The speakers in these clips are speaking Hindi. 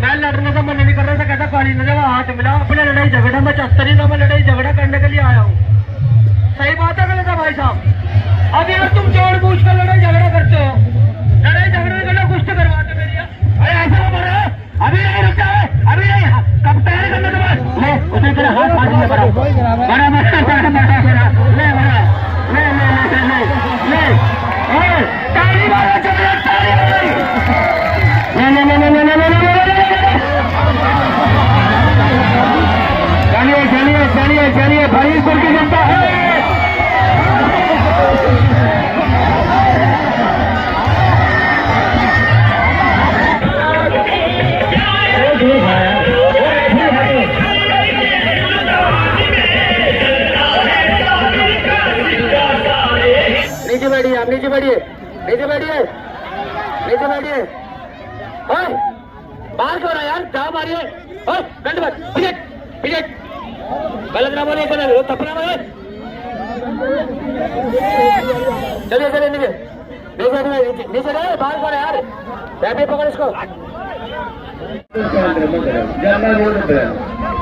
मैं लड़ने का मन नहीं कर रहा था, कहता काली ने जब हाथ मिला अपने लड़ाई झगड़ा में 74 का मैं लड़ाई झगड़ा करने के लिए आया हूँ। सही बात है गलत है भाई साहब? अब यार तुम जोड़ बूझ कर लड़ाई झगड़ा करते हो, लड़ाई झगड़े करना कुछ तो करवाते मेरी। अरे ऐसा बोल रहे हो, अभी नहीं रुकता है, अभी नहीं, कब तैयारी करने के बाद ले उसे तेरा हाथ फाड़ दिया बड़ा बड़ा ले ले ले ले ले ताली मारो चलो ताली ले ले ले ले ले ले चलिए चलिए चलिए चलिए फरीदपुर की जनता है। नीचे बैठिए, आप नीचे बैठिए, नीचे बैठिए, नीचे बैठिए। बाहर क्यों रहा यार, क्या मारिए गंडबत टिकट टिकट गलत ना बोले, तपना बोले। चलिए चलिए नीचे नीचे नीचे रहे, बाहर क्यों यार, बैठे पकड़ इसको।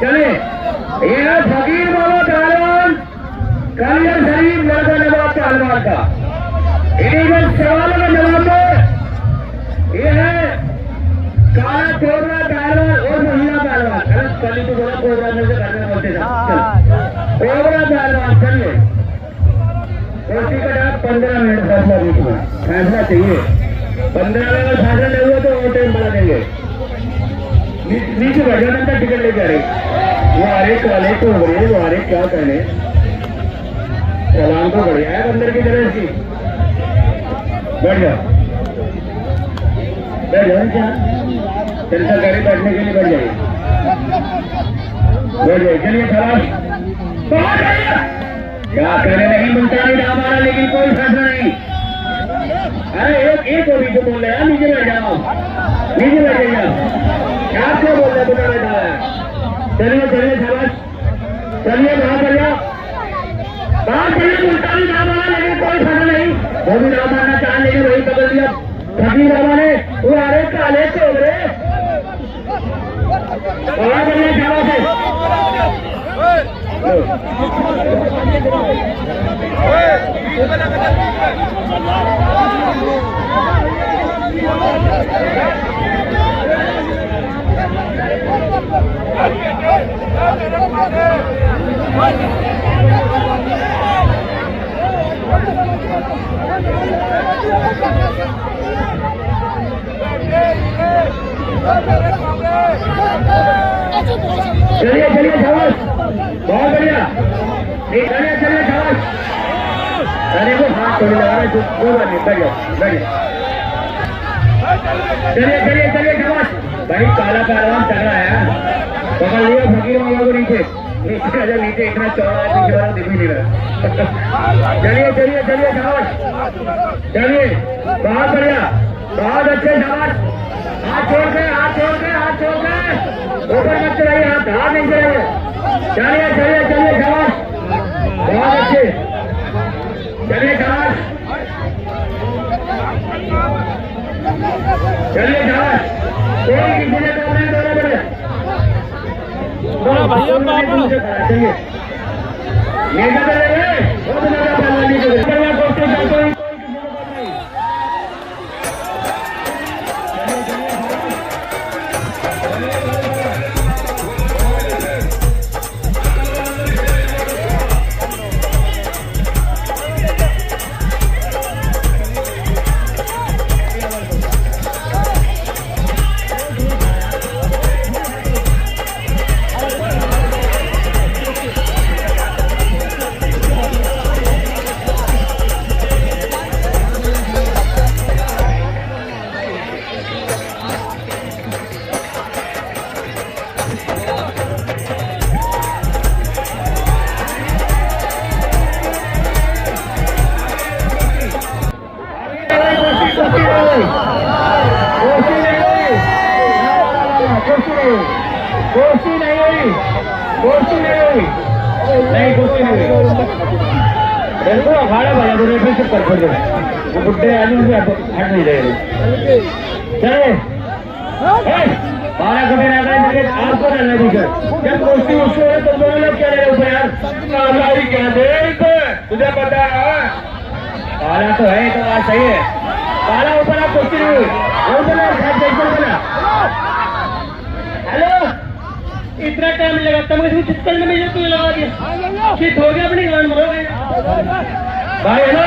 चलिए ये फकीर बाबा पहलवान कालिया शरीफ लड़का नवाब पहलवान का इन्हीं सवालों का जवाब दो। ये है काला कोबरा पहलवान और महिला पहलवान, गलत कली तो बोला कोबरा में से करने बोलते थे, कोबरा पहलवान। चलिए कुर्सी का टाइम 15 मिनट फैसला बीच में फैसला चाहिए, 15 में अगर फैसला नहीं हुआ तो और टाइम बढ़ा देंगे। नीचे बैठ जाना था, टिकट लेके आ रहे वो अरे काले कोबरे वो अरे क्या कहने, सलाम तो बढ़िया है अंदर की तरह इसकी। बैठ जाओ बैठ जाओ, क्या चलता गाड़ी बैठने के लिए बैठ जाइए, बैठ जाइए। चलिए खलास क्या कहने नहीं बनता नहीं था हमारा, लेकिन कोई फैसला नहीं। अरे एक और तो बोल रहे हैं नीचे बैठ जाओ, नीचे बैठ जाइए, क्या क्यों बोल रहे बुला बैठा है। चलिए चलिए खलास, चलिए बाहर कर जाओ, बाहर चलिए। मुल्तानी नाम आना लेकिन कोई फैसला नहीं, वो भी नाम आना चाह लेकिन वही बदल दिया फकीर बाबा ने। वो अरे काले कोबरे बाहर चलिए शाबाश चलिए चलिए शाबाश, बहुत बढ़िया, चलिए चलिए शाबाश। अरे वो हाथ थोड़ी लगा रहे, कोई बात नहीं, बैठ जाओ बैठ जाओ। चलिए चलिए चलिए शाबाश भाई, काला पहलवान तगड़ा है, पकड़ लिया फकीर बाबा को नीचे नीचे आजा, नीचे इतना चौड़ा है पीछे वाला दिख भी नहीं रहा। चलिए चलिए चलिए शाबाश, चलिए बहुत बढ़िया, बहुत अच्छे शाबाश। हाथ छोड़ के हाथ छोड़ के हाथ छोड़ के ऊपर मत चलाइए, हाथ नहीं चलाइए। चलिए चलिए चलिए शाबाश, बहुत अच्छे, चलिए शाबाश, चलिए शाबाश। कोई किसी ने तो अपने दोनों बड़े चलिए नेता चले गए, बहुत ज्यादा पहलवानी को कुर्सी नहीं हुई, कुर्सी नहीं हुई, नहीं कुर्सी नहीं हुई। देखो अखाड़ा बजा दो, फिर से कर दो, वो बुढ़े आदमी से हट नहीं रहे। चले 12 कुटी ना करें आपको डरना पीछे जब कुश्ती उसको है तो दोनों लोग क्या ले रहे ऊपर यार क्या दे तुझे पता है काला तो है तो बात सही है काला ऊपर आप कुश्ती नहीं हुई हेलो इतना टाइम लगा तब मुझे चित करने में तू लगा दिया चित हो गया अपनी गान मरोगे भाई हेलो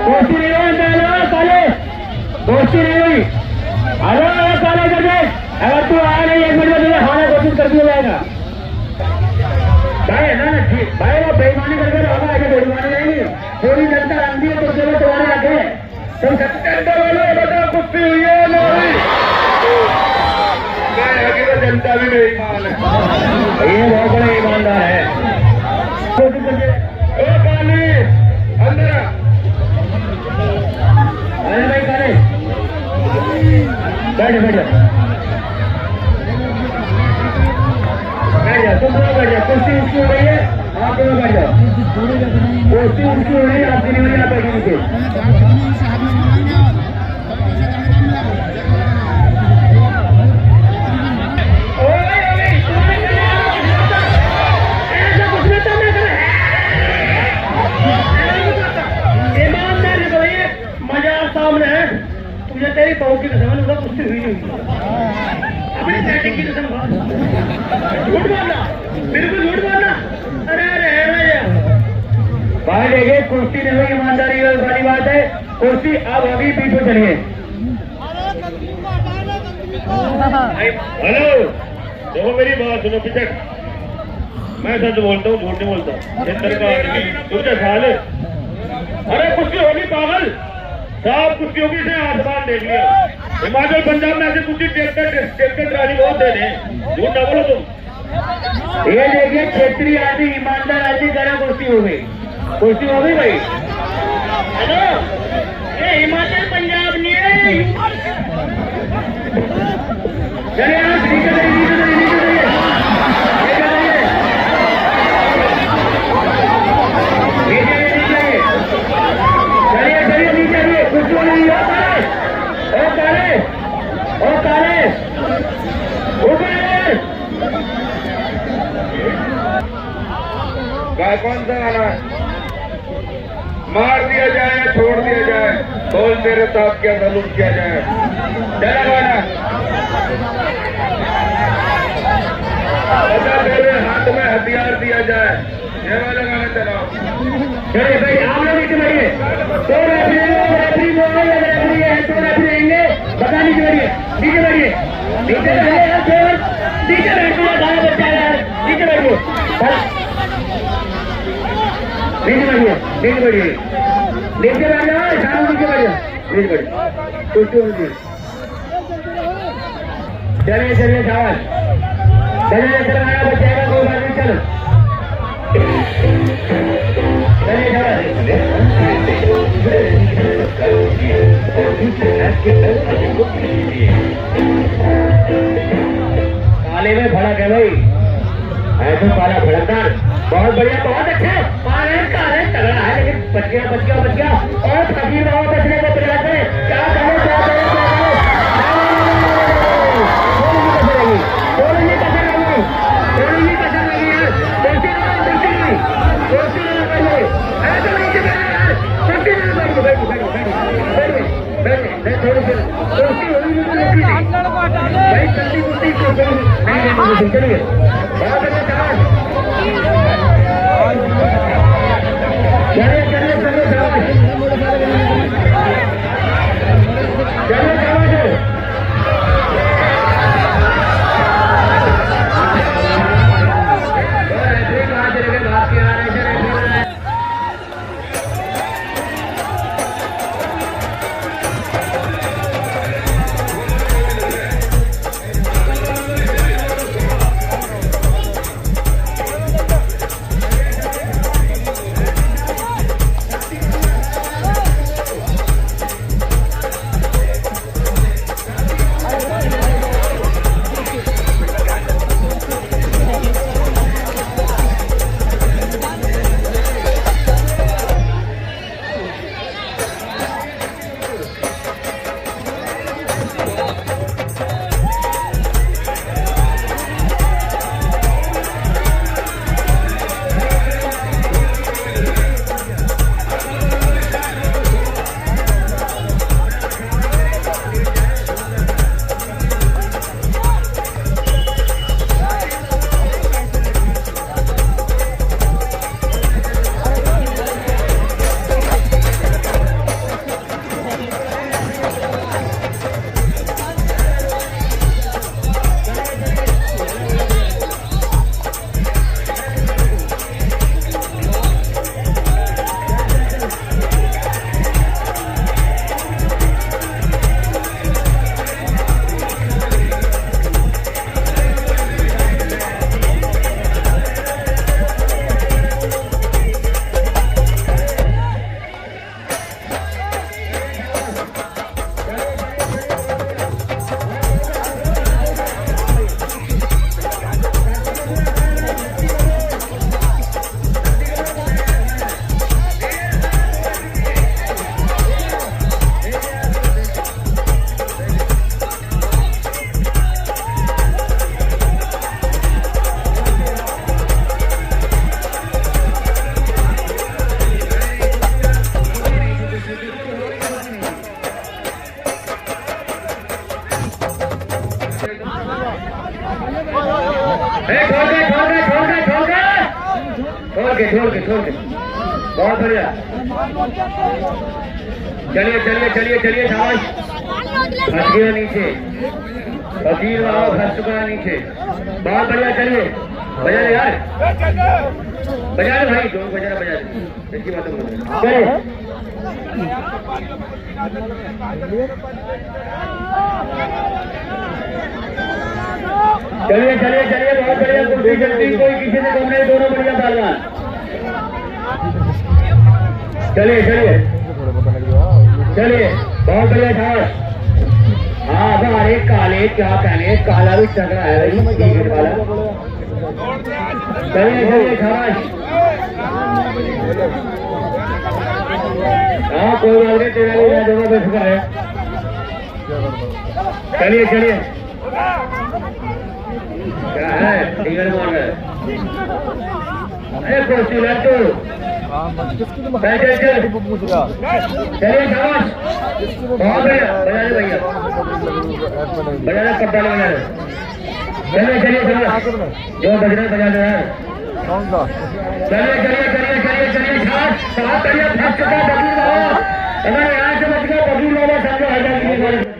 दोस्ती नहीं हुई काले दोस्ती नहीं हुई हेलो काले करके अगर तू आया नहीं 1 मिनट में तुझे खाना कोशिश कर दिया जाएगा भाई ना ठीक भाई वो बेईमानी करके होगा ऐसे बेईमानी नहीं पूरी जनता आंधी है तो चलो तुम्हारे रखे तुम 77 वाले बताओ कुश्ती हुई है नहीं तो जनता भी बेईमान है ये बहुत बड़ा ईमानदार है ओ काली अंदर अरे भाई काले बैठ बैठ तुम दोनों बैठ जाओ कुर्सी उसकी हो रही है आप दोनों बैठ जाओ कुर्सी उसकी हो रही है आपकी नहीं हो रही आप बैठे नीचे तेरी बहू की कसम उनका कुश्ती हुई नहीं अपनी सेटिंग की कसम झूठ बोलना बिल्कुल झूठ बोलना अरे भाई देखिए कुश्ती नहीं हुई ईमानदारी वाली बात है कुश्ती अब अभी पीछे चलिए हेलो देखो मेरी बात सुनो पिचक मैं सच बोलता हूँ झूठ नहीं बोलता इधर का आदमी तुझे साल अरे कुश्ती होगी पागल सब कुश्तियों की से आसमान देख लिया हिमाचल पंजाब में ऐसे कुश्ती ट्रैक्टर ट्राली बहुत दे रहे झूठ ना बोलो तुम ये देखिए क्षेत्रीय आदमी ईमानदार आदमी करा कुश्ती हो गई भाई हेलो ये हिमाचल पंजाब नहीं है चलिए आप नीचे कौन सा गाना मार दिया जाए या छोड़ दिया जाए बोल तेरे साथ क्या सलूट किया जाए चला गाना बता तेरे हाथ में हथियार दिया जाए ये वाला गाना चलाओ चलिए भाई आप लोग नीचे बैठिए तो रेफरी है तो रेफरी रहेंगे बता नीचे बैठिए नीचे बैठिए नीचे बैठिए गाना बच्चा यार नीचे बैठिए नीचे बैठिए नीचे बैठ जाओ शाम नीचे बैठ जाओ नीचे बैठ कुछ चलिए शाबाश चलिए चलवाया बचाएगा कोई बात नहीं चलो काले में भड़क है भाई ऐसा काला भड़कदार बहुत बढ़िया बहुत अच्छा तगड़ा है लेकिन बच गया और फकीर बाबा बचने को प्रयास है क्या करो थोड़ी सी कसर लगी यार चलिए बहुत अच्छा छोड़ के बहुत बढ़िया। चलिए शाबाश। फंस गया नीचे, फकीर बाबा फंस चुका है नीचे। बहुत बढ़िया। चलिए बजा दे यार, बजा दे भाई, दोनों बजा दे, इसकी बात चलिए बहुत बढ़िया। कुर्सी जल्दी, कोई किसी से कम नहीं, दोनों बढ़िया पहलवान। चलिए बहुत बढ़िया शाबाश। हाँ अरे काले क्या कहने, काला भी चल रहा है क्रिकेट वाला। चलिए शाबाश। हाँ कोई बात नहीं, तेरा भी दोनों बेच कर है। चलिए क्या है टिकट मार रहे? अरे कुर्सी लड्डू चलिए शाबाश। बहुत बढ़िया। बजा दे भैया, बजा दे कब्बा बजा दे। चलिए शाबाश, जो बज रहे बजा दे यार। चलिए शाबाश। बहुत बढ़िया। फंस चुका बकीर बाबा, अगर यहाँ से बच गया बकीर बाबा समझो 1000 की बात।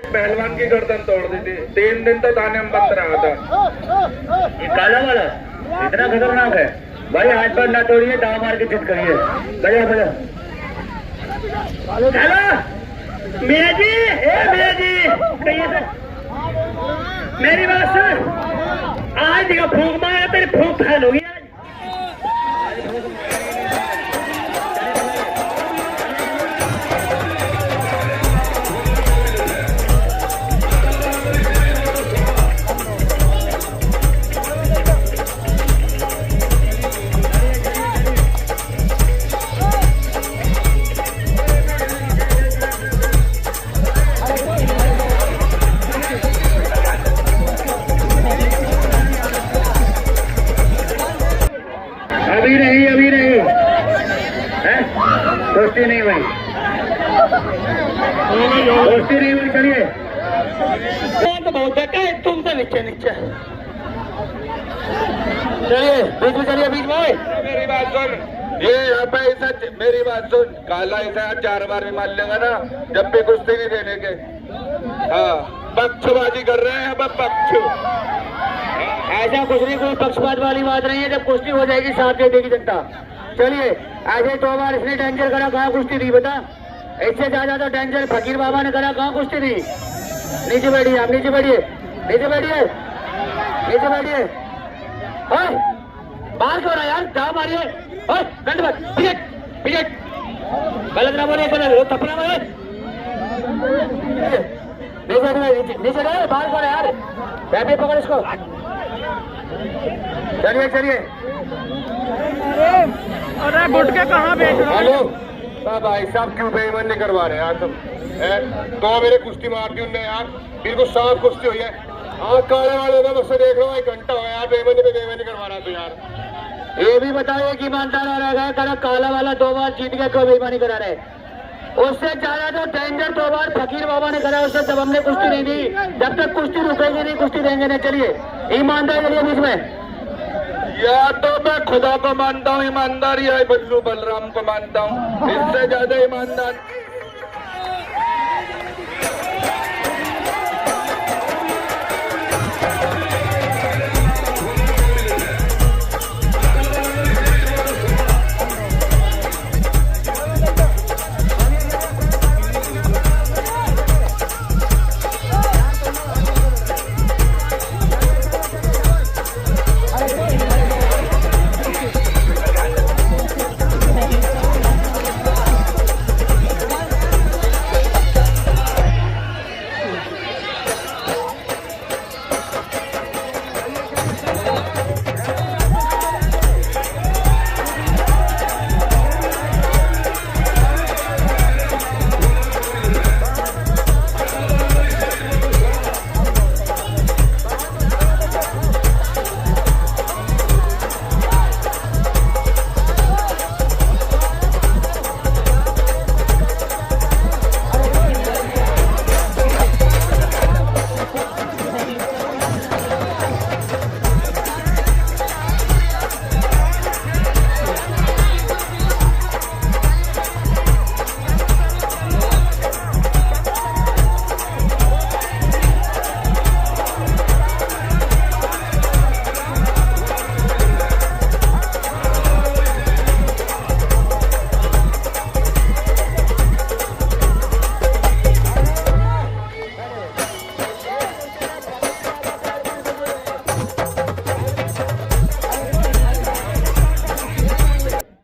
पहलवान की गर्दन तोड़ दी थी। 3 दिन तो थाने में बंद रहा था। ये काला वाला इतना खतरनाक है भाई, हाथ पर ना तोड़िए, दाव मार के चित करिए। बजा बजा हेलो मिया जी, ए मिया जी कहिए सर, मेरी बात सुन, आज देखा फूंक मारा तेरी फूंक फैल होगी आज। अभी नहीं है, दोस्ती नहीं हुई, दोस्ती नहीं हुई। चलिए तो बहुत है तुमसे नीचे नीचे, चलिए बीच में, चलिए बीच में। मेरी बात सुन, ये यहाँ पे ऐसा, मेरी बात सुन, काला ऐसा 4 बार भी मान लेगा ना, जब भी कुश्ती नहीं देने के। हाँ, पक्षबाजी कर रहे हैं अब, पक्ष। ऐसा कुछ नहीं, कोई पक्षपात वाली बात नहीं है। जब कुश्ती हो जाएगी साथ दे देगी जनता। चलिए ऐसे 2 बार इसने डेंजर करा, कहाँ कुश्ती दी बता? इससे ज्यादा तो डेंजर फकीर बाबा ने करा, कहाँ कुश्ती दी? नीचे बैठिए आप, नीचे बैठिए, नीचे बैठिए, नीचे बैठिए। बाहर क्यों रहा यार, जाओ मारिए, गलत ना बोलिए, गलत थपना मारे, नीचे गए, बाहर क्यों रहा यार, बैठे पकड़ इसको। चलिए चलिए, अरे गुटके कहाँ बेच रहे हो? हेलो भाई साहब, क्यों बेईमानी करवा रहे हैं यार तुम? तो मेरे कुश्ती मार दी उनने यार, बिल्कुल साफ कुश्ती हुई है। हाँ, काले वाले में बस देख रहा हूँ, 1 घंटा हो गया यार, बेईमानी पे बेईमानी करवा रहा तो यार। ये भी बताइए कि ईमानदार रह गया, करा काला वाला 2 बार जीत गया, क्यों बेईमानी करा रहे? उससे ज्यादा तो डेंजर 2 बार फकीर बाबा ने करा, उससे जब हमने कुश्ती नहीं दी, जब तक कुश्ती रुकेगी नहीं कुश्ती देंगे नहीं। चलिए ईमानदार चलिए बीच में। या तो मैं खुदा को मानता हूँ ईमानदार, या बल्लू बलराम को मानता हूँ, इससे ज्यादा ईमानदार